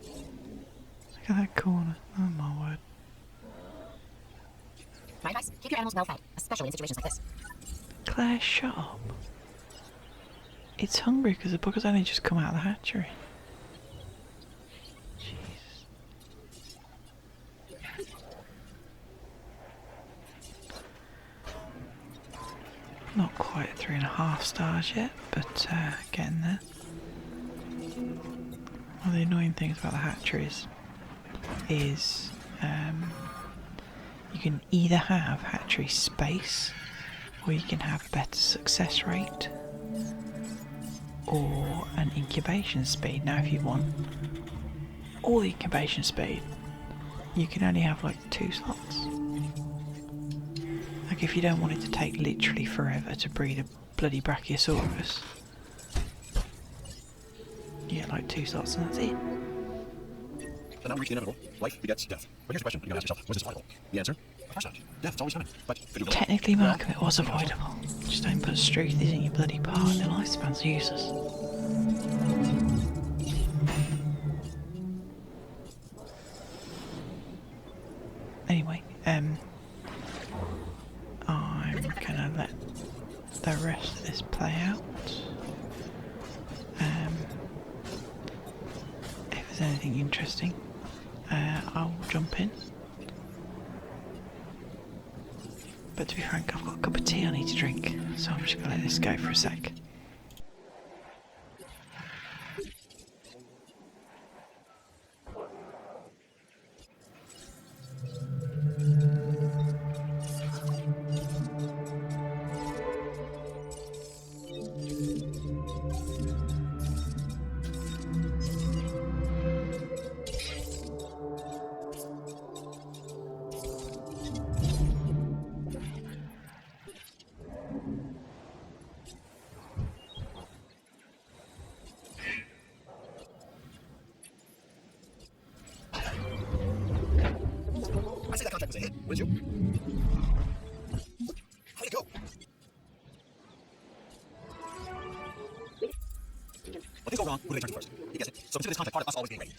Look at that corner. Oh my word. My advice, keep your animals well fed, especially in situations like this. Claire, shut up. It's hungry because the bugger's only just come out of the hatchery. Jeez. Not quite 3.5 stars yet, but getting there. One of the annoying things about the hatcheries is you can either have hatchery space or you can have a better success rate or an incubation speed. Now if you want all the incubation speed, you can only have like 2 slots. Like if you don't want it to take literally forever to breed a bloody Brachiosaurus, you get like 2 slots and that's it. So now we reach the inevitable. Life begets death. But here's the question you gotta ask yourself. Was this avoidable? The answer? Of course not. Death is always coming. But could you really? Technically, Malcolm, it was avoidable. Just don't put struths in your bloody part. Their lifespan's useless. Anyway, I'm gonna let the rest of this play out. If there's anything interesting, I'll jump in. But to be frank, I've got a cup of tea I need to drink, so I'm just gonna let this go for a sec. I say that contract was a hit, would you? How'd it go? When things go wrong, who do they turn to first? You guessed it. So consider this contract part of us always being ready.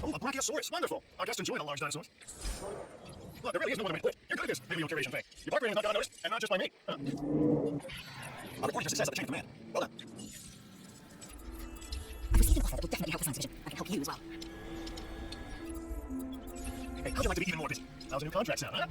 Oh, a Brachiosaurus. Wonderful. Our guests enjoyed a large dinosaur. Look, there really is no other way to put it. You're good at this video curation thing. Your park rating is not gone unnoticed, and not just by me. I'm reporting your success at the chain of command. Well done. I've received an offer that will definitely help the science division. I can help you as well. Hey, how'd you like to be even more busy? How's the new contract sound, huh?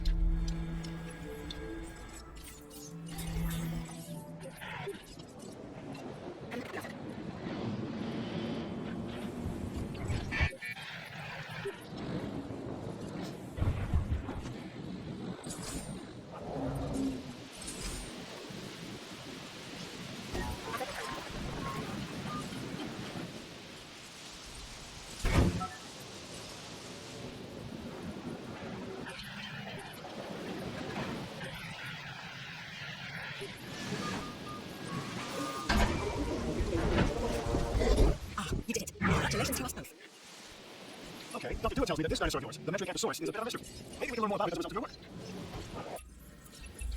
must both. Okay, Dr. Dewitt tells me that this dinosaur of yours, the Metriacanthosaurus, is a bit of a mystery. Maybe we can learn more about it as a result of your work.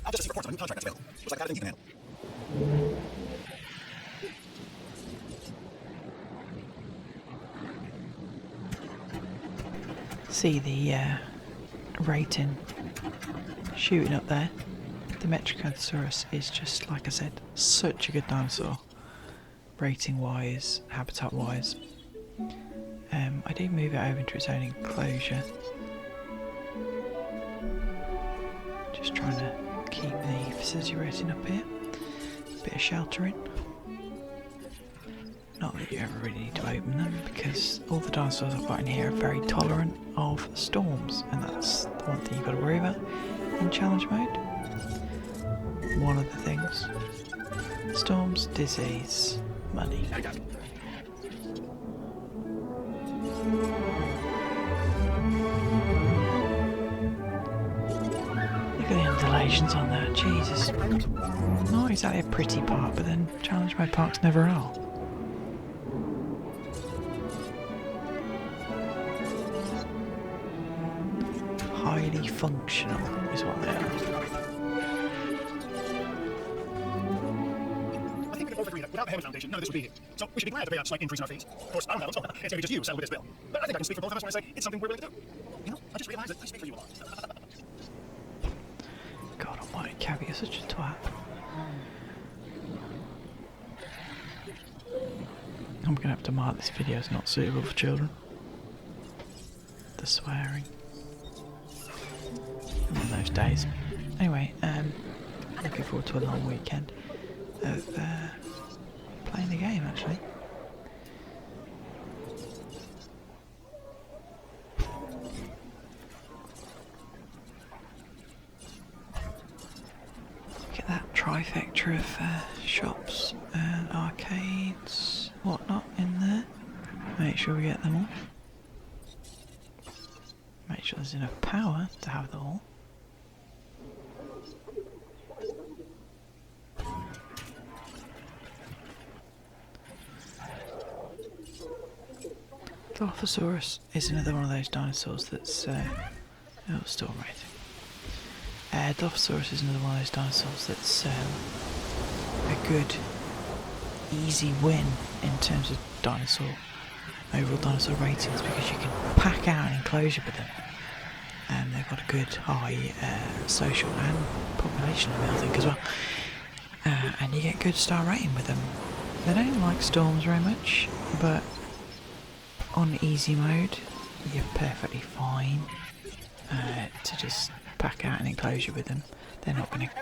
I've just seen reports of a new contract that's available. Looks like I got a thing you can handle. See the rating shooting up there. The Metriacanthosaurus is just, like I said, such a good dinosaur. Rating wise, habitat wise. I do move it over into its own enclosure. Just trying to keep the facility rating up here. Bit of sheltering. Not that you ever really need to open them, because all the dinosaurs I've got in here are very tolerant of storms, and that's the one thing you've got to worry about in challenge mode. One of the things. Storms, disease, money. Look at the undulations on that, Jesus. Not exactly a pretty park, but then challenge mode parks never are. Highly functional is what they are. I think we can both agree that without the Hammond Foundation, none of this would be here. So we should be glad to pay a slight increase in our fees. Of course, I don't have them, so it's going to be just you settle with this bill. But I think I can speak for both of us when I say it's something we're willing to do. You know, I just realized that I speak for you a lot. God almighty, Cabby, you're such a twat. I'm gonna have to mark this video as not suitable for children. The swearing. One of those days. Anyway, looking forward to a long weekend of playing the game, actually. Look at that trifecta of shops and arcades, whatnot in there. Make sure we get them all. Make sure there's enough power to have them all. Dilophosaurus is another one of those dinosaurs that's still rating. Dilophosaurus is another one of those dinosaurs that's a good, easy win in terms of overall dinosaur ratings, because you can pack out an enclosure with them, and they've got a good high social and population limit, I think, as well. And you get good star rating with them. They don't like storms very much, but on easy mode, you're perfectly fine to just pack out an enclosure with them. They're not going to...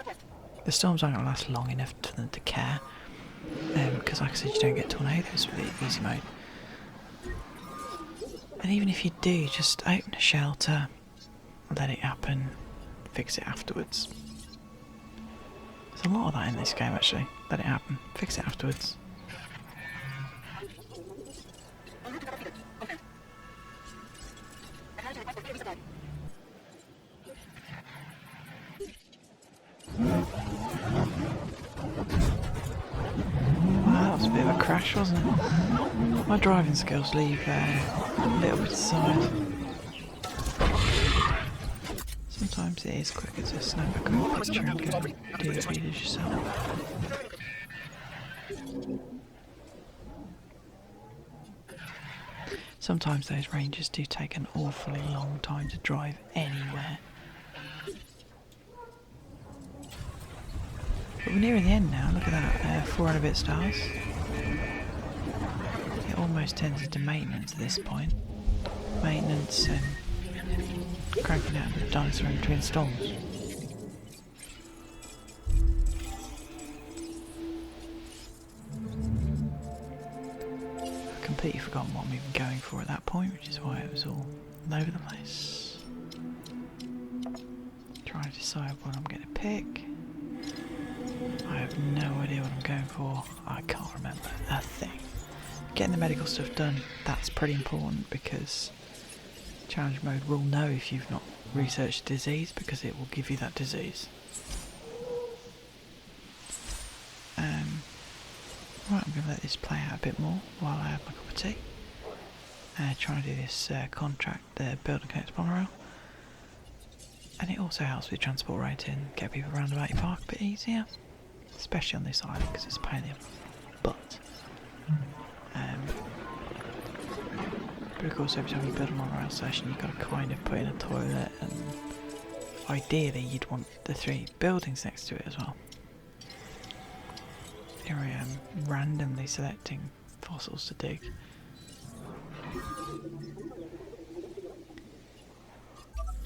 The storms aren't going to last long enough for them to care, because like I said, you don't get tornadoes with the easy mode. And even if you do, just open a shelter, let it happen, fix it afterwards. There's a lot of that in this game, actually. Let it happen, fix it afterwards. Wow, that was a bit of a crash, wasn't it? My driving skills leave a little bit aside. Sometimes it is quicker to snap a quick picture and go do the videos yourself. Sometimes those ranges do take an awfully long time to drive anywhere. But we're nearing the end now, look at that, 4 and a bit stars. It almost turns into maintenance at this point. Maintenance and cranking out the dinosaur in between storms. I've completely forgotten what I'm even going for at that point, which is why it was all over the place. Trying to decide what I'm going to pick. I have no idea what I'm going for. I can't remember a thing. Getting the medical stuff done, that's pretty important, because challenge mode will know if you've not researched disease, because it will give you that disease. Right, I'm going to let this play out a bit more while I have my cup of tea. trying to do this contract, the building connects monorail. And it also helps with transport rating, get people around about your park a bit easier. Especially on this island because it's a pain in the butt. But of course every time you build a monorail station you've got to kind of put in a toilet, and ideally you'd want the 3 buildings next to it as well. Here I am randomly selecting fossils to dig.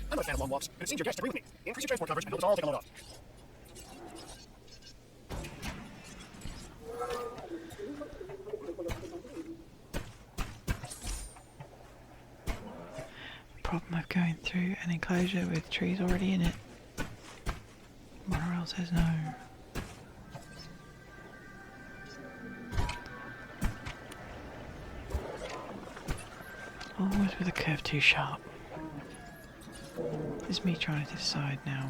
I'm not a fan of long walks, but it seems your guests agree with me. Increase your transport coverage and help us all take a load off. Problem of going through an enclosure with trees already in it. Monorail says no. Always with a curve too sharp. It's me trying to decide now,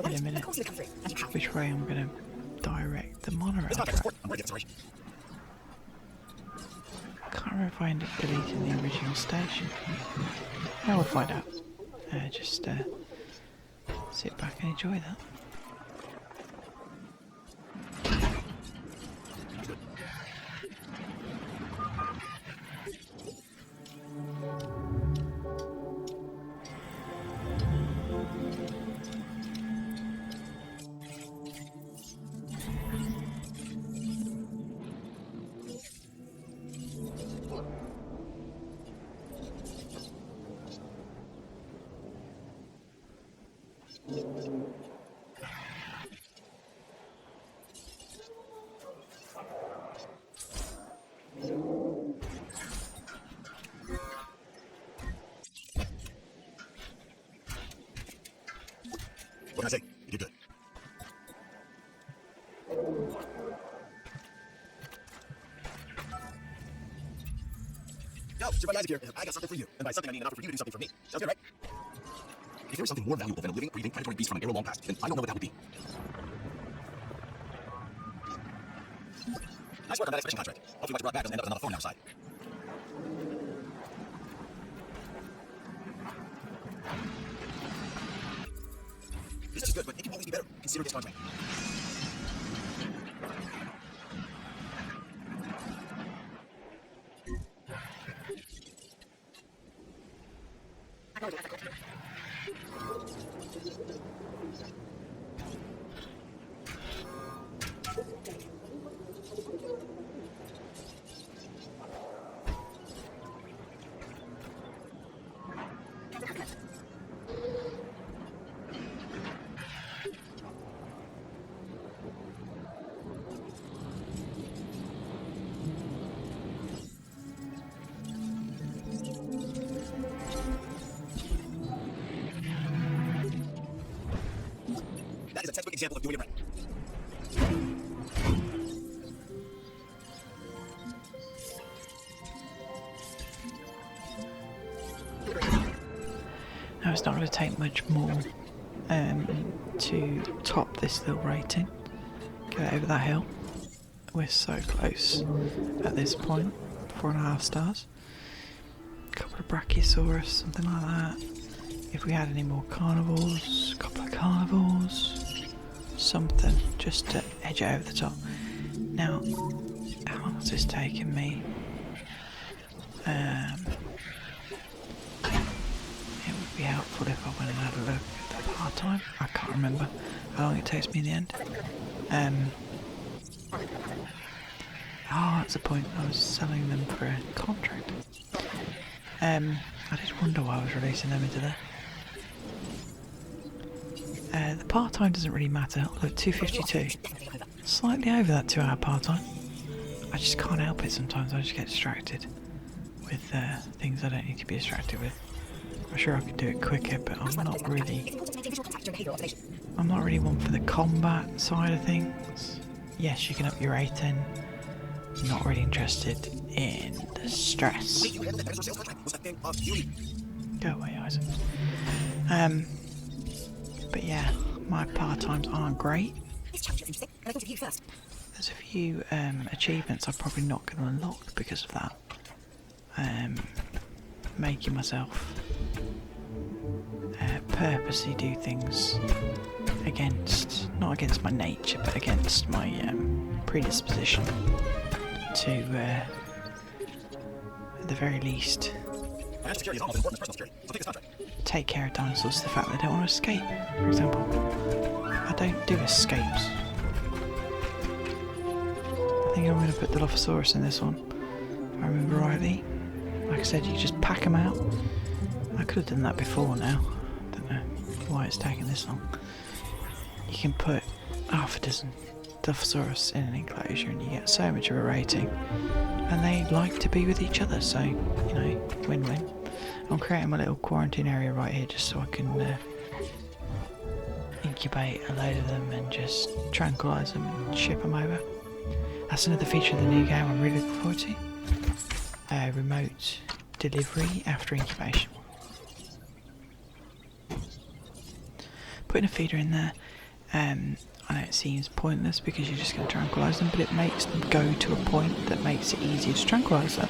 in a minute, which way I'm going to direct the monorail track. Can't remember if I end up deleting the original station. Now we'll find out. Just sit back and enjoy that. What can I say? You did good. Yo, Super Isaac here. I got something for you. And by something I mean an offer for you to do something for me. Sounds good, right? If there was something more valuable than a living, breathing, predatory beast from an era long past, then I don't know what that would be. Nice work on that expedition contract. Hopefully what you brought back doesn't end up with another phone outside. This is good, but it can always be better. Consider this contract. That is a textbook example of doing it right. Now it's not going to take much more to top this little rating. Get over that hill. We're so close at this point. 4.5 stars. A couple of Brachiosaurus, something like that. If we had any more carnivores, a couple of carnivores, something just to edge it over the top. Now, how long has this taken me? It would be helpful if I went and had a look at the part-time. I can't remember how long it takes me in the end. Oh, that's the point. I was selling them for a contract. I did wonder why I was releasing them into there. The part-time doesn't really matter. Look, 252. Slightly over that 2-hour part-time. I just can't help it sometimes. I just get distracted with things I don't need to be distracted with. I'm sure I could do it quicker, but I'm not really one for the combat side of things. Yes, you can up your A10. Not really interested in the stress. Go away, Isaac. But yeah, my part-times aren't great. There's a few achievements I'm probably not going to unlock because of that. making myself purposely do things not against my nature, but against my predisposition to, at the very least, Financial security is almost as important as personal security, so take this contract. take care of dinosaurs to the fact that they don't want to escape, for example. I don't do escapes. I think I'm going to put the Dilophosaurus in this one, if I remember rightly. Like I said, you just pack them out. I could have done that before now. Don't know why it's taking this long. You can put half a dozen Dilophosaurus in an enclosure and you get so much of a rating. And they like to be with each other, so, you know, win-win. I'm creating my little quarantine area right here just so I can incubate a load of them and just tranquilise them and ship them over. That's another feature of the new game I'm really looking forward to. Remote delivery after incubation. Putting a feeder in there, I know it seems pointless because you're just going to tranquilise them, but it makes them go to a point that makes it easier to tranquilise them.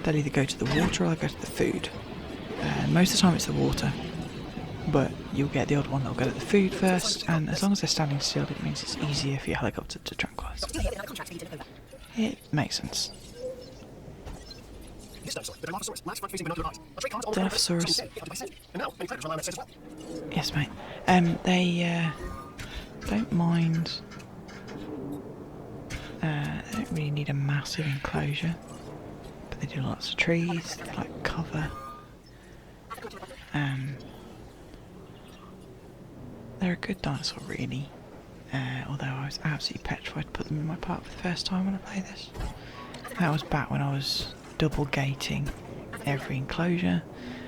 They'll either go to the water or they'll go to the food. Most of the time it's the water, but you'll get the odd one that'll go to the food first, and as long as they're standing still it means it's easier for your helicopter to tranquilise. It makes sense. This dinosaur, the Dilophosaurus, lacks front-facing binocular eyes. A trait common to all Dilophosaurus. And now, many predators rely on that sense as well. Yes, mate. They don't mind. They don't really need a massive enclosure, but they do lots of trees. They like cover. They're a good dinosaur, really. Although I was absolutely petrified to put them in my park for the first time when I played this. That was back when I was double gating every enclosure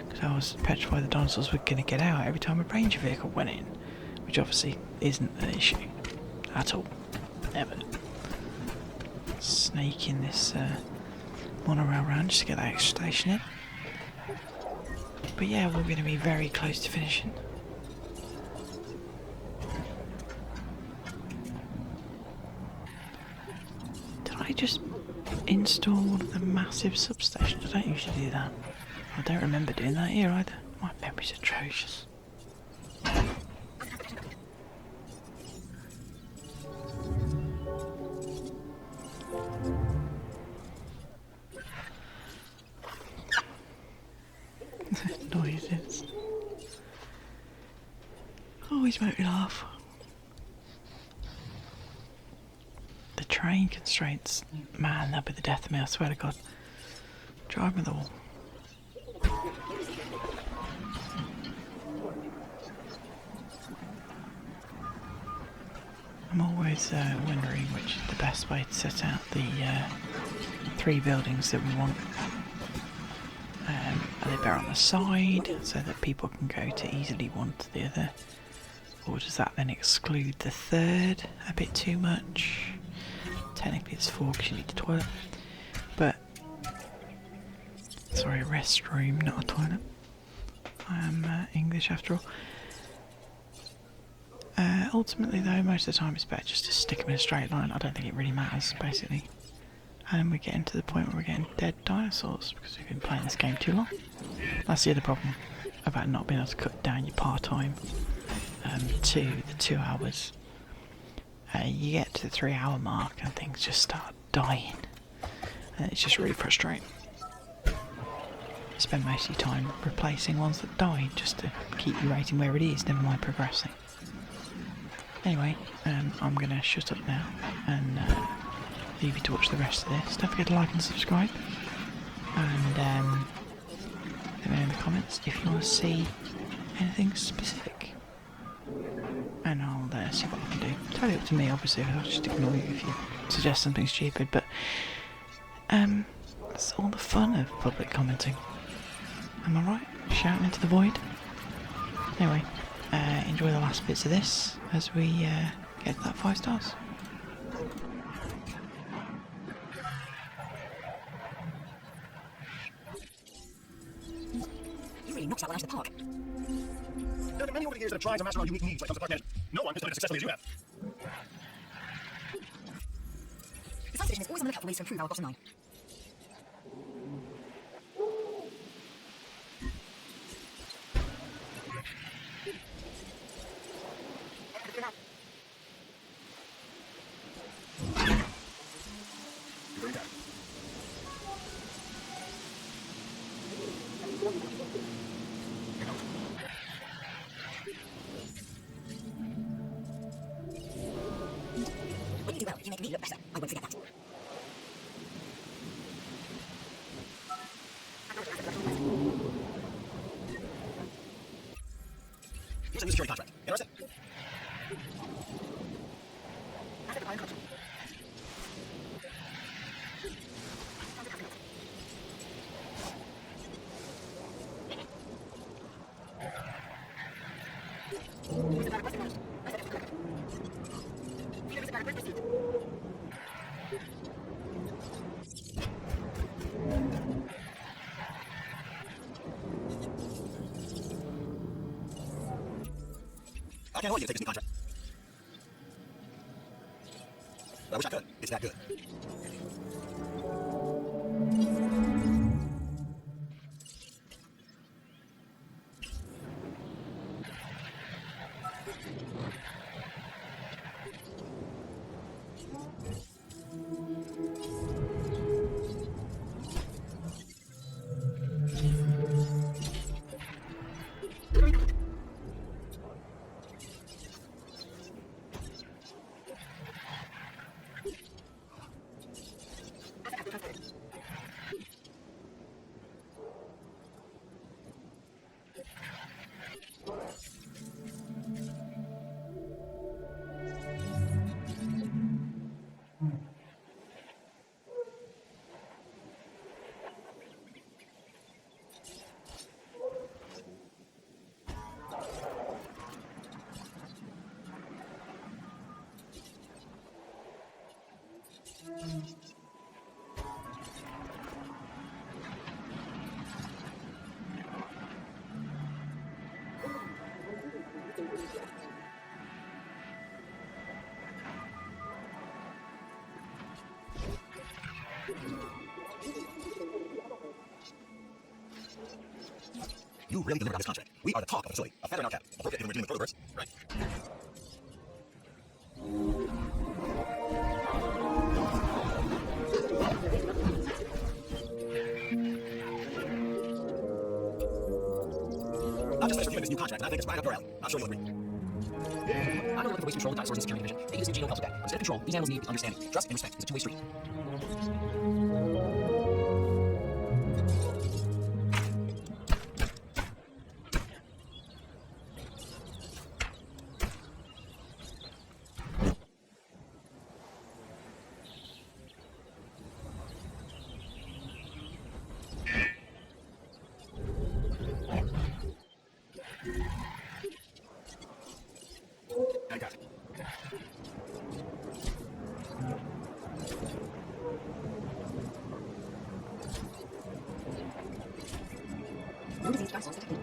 because I was petrified the dinosaurs were going to get out every time a ranger vehicle went in, which obviously isn't an issue at all. Never. Snaking this monorail round just to get that extra station in. But yeah, we're going to be very close to finishing. Did I just install one of the massive substations? I don't usually do that. I don't remember doing that here either. My memory's atrocious. Noises always make me laugh. The train constraints, man, that'd be the death of me, I swear to God. Drive me the wall. I'm always wondering which is the best way to set out the 3 buildings that we want. Are they better on the side so that people can go to easily one to the other? Or does that then exclude the 3rd a bit too much? Technically it's 4 because you need a toilet. But, sorry, a restroom, not a toilet. I am English after all. Ultimately though, most of the time it's better just to stick them in a straight line. I don't think it really matters, basically. And then we're getting to the point where we're getting dead dinosaurs because we've been playing this game too long. That's the other problem about not being able to cut down your part-time to the 2 hours. You get to the 3-hour mark and things just start dying. And it's just really frustrating. You spend most of your time replacing ones that died just to keep your rating where it is, never mind progressing. Anyway, I'm going to shut up now and leave you to watch the rest of this. Don't forget to like and subscribe. And let me know in the comments if you want to see anything specific. And I'll see what I can do. Totally up to me, obviously. I'll just ignore you if you suggest something stupid, but it's all the fun of public commenting. Am I right? Shouting into the void? Anyway, enjoy the last bits of this as we get to that 5 stars. You really knocked that one out of the park. There have been many over the years that have tried to master our unique needs when it comes to park management. No one has done it as successfully as you have. The science division is always on the lookout for ways to improve our bottom line. Here's a new security contract. Interested? Asset acquired collection. Visit by request acknowledged. Asset acquired. Feeder visit by request received. I can't hold you to take this new contract. I wish I could. It's that good. You really delivered on this contract. We are the talk of the facility. A feather in our cap. Appropriate given we're dealing with birds, right? I've just finished reviewing this new contract, and I think it's right up your alley. I'm sure you'll agree. I'm really looking for ways to control the dinosaurs in the security division. They use this genome helps with that. Instead of control, these animals need understanding. Trust and respect. It's a two-way street. I got it. No disease dinosaurs detected.